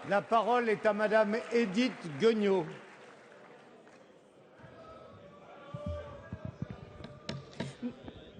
La parole est à Madame Édith Guegnaud.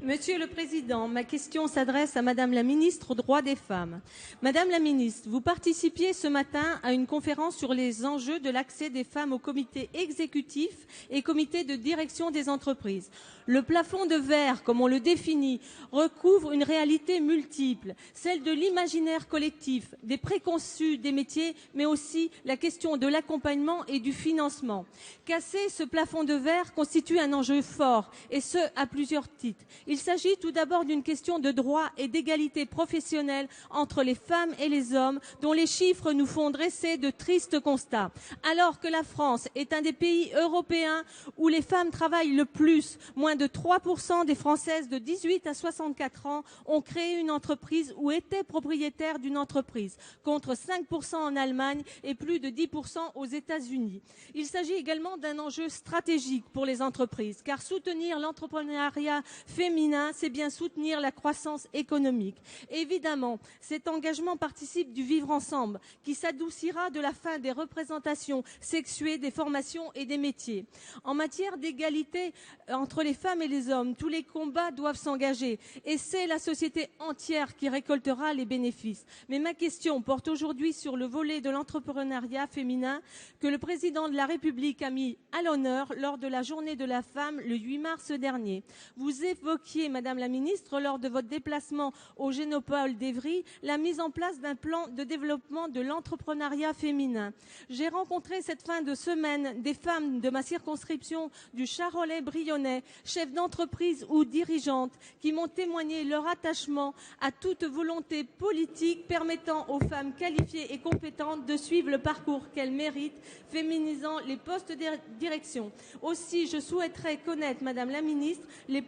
Monsieur le Président, ma question s'adresse à Madame la Ministre aux droits des femmes. Madame la Ministre, vous participiez ce matin à une conférence sur les enjeux de l'accès des femmes au comité exécutif et comité de direction des entreprises. Le plafond de verre, comme on le définit, recouvre une réalité multiple, celle de l'imaginaire collectif, des préconçus des métiers, mais aussi la question de l'accompagnement et du financement. Casser ce plafond de verre constitue un enjeu fort, et ce, à plusieurs titres. Il s'agit tout d'abord d'une question de droit et d'égalité professionnelle entre les femmes et les hommes, dont les chiffres nous font dresser de tristes constats. Alors que la France est un des pays européens où les femmes travaillent le plus, moins de 3% des Françaises de 18 à 64 ans ont créé une entreprise ou étaient propriétaires d'une entreprise, contre 5% en Allemagne et plus de 10% aux États-Unis. Il s'agit également d'un enjeu stratégique pour les entreprises, car soutenir l'entrepreneuriat féminin, c'est bien soutenir la croissance économique. Évidemment, cet engagement participe du vivre ensemble, qui s'adoucira de la fin des représentations sexuées des formations et des métiers. En matière d'égalité entre les femmes et les hommes, tous les combats doivent s'engager, et c'est la société entière qui récoltera les bénéfices. Mais ma question porte aujourd'hui sur le volet de l'entrepreneuriat féminin que le président de la République a mis à l'honneur lors de la Journée de la femme le 8 mars dernier. Vous évoquiez, Madame la Ministre, lors de votre déplacement au Génopole d'Evry, la mise en place d'un plan de développement de l'entrepreneuriat féminin. J'ai rencontré cette fin de semaine des femmes de ma circonscription du Charolais-Brionnais, chefs d'entreprise ou dirigeantes, qui m'ont témoigné leur attachement à toute volonté politique permettant aux femmes qualifiées et compétentes de suivre le parcours qu'elles méritent, féminisant les postes de direction. Aussi, je souhaiterais connaître, Madame la Ministre, les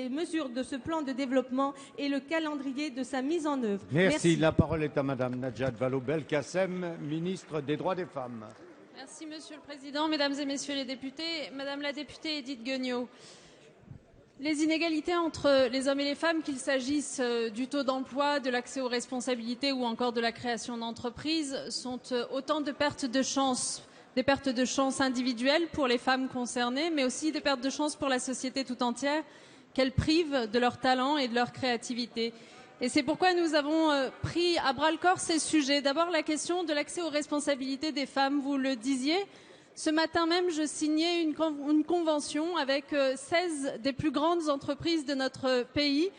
mesures de ce plan de développement et le calendrier de sa mise en œuvre. Merci. La parole est à Madame Najat Vallaud-Belkacem, ministre des Droits des Femmes. Merci Monsieur le Président, Mesdames et Messieurs les députés. Madame la députée Édith Guegnaud, les inégalités entre les hommes et les femmes, qu'il s'agisse du taux d'emploi, de l'accès aux responsabilités ou encore de la création d'entreprises, sont autant de pertes de chance. Des pertes de chance individuelles pour les femmes concernées, mais aussi des pertes de chance pour la société tout entière, qu'elles privent de leur talent et de leur créativité. Et c'est pourquoi nous avons pris à bras-le-corps ces sujets. D'abord, la question de l'accès aux responsabilités des femmes, vous le disiez. Ce matin même, je signais une convention avec 16 des plus grandes entreprises de notre pays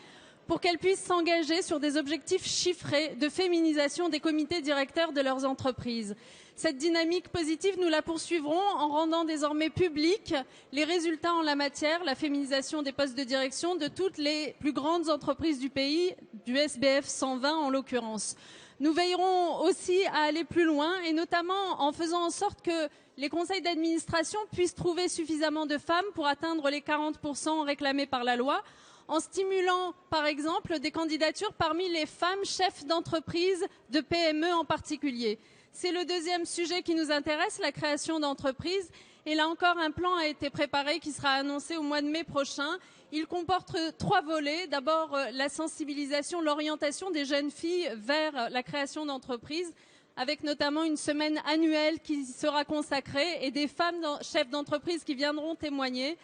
pour qu'elles puissent s'engager sur des objectifs chiffrés de féminisation des comités directeurs de leurs entreprises. Cette dynamique positive, nous la poursuivrons en rendant désormais publics les résultats en la matière, la féminisation des postes de direction de toutes les plus grandes entreprises du pays, du SBF 120 en l'occurrence. Nous veillerons aussi à aller plus loin et notamment en faisant en sorte que les conseils d'administration puissent trouver suffisamment de femmes pour atteindre les 40% réclamés par la loi, en stimulant, par exemple, des candidatures parmi les femmes chefs d'entreprise, de PME en particulier. C'est le deuxième sujet qui nous intéresse, la création d'entreprises. Et là encore, un plan a été préparé qui sera annoncé au mois de mai prochain. Il comporte 3 volets. D'abord, la sensibilisation, l'orientation des jeunes filles vers la création d'entreprises, avec notamment une semaine annuelle qui sera consacrée et des femmes chefs d'entreprise qui viendront témoigner.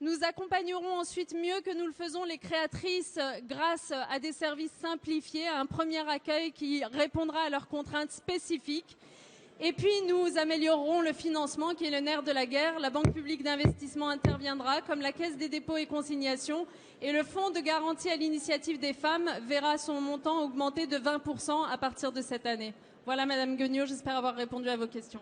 Nous accompagnerons ensuite mieux que nous le faisons les créatrices grâce à des services simplifiés, à un premier accueil qui répondra à leurs contraintes spécifiques. Et puis nous améliorerons le financement qui est le nerf de la guerre. La Banque publique d'investissement interviendra comme la Caisse des dépôts et consignations et le Fonds de garantie à l'initiative des femmes verra son montant augmenter de 20% à partir de cette année. Voilà Madame Guegnaud, j'espère avoir répondu à vos questions.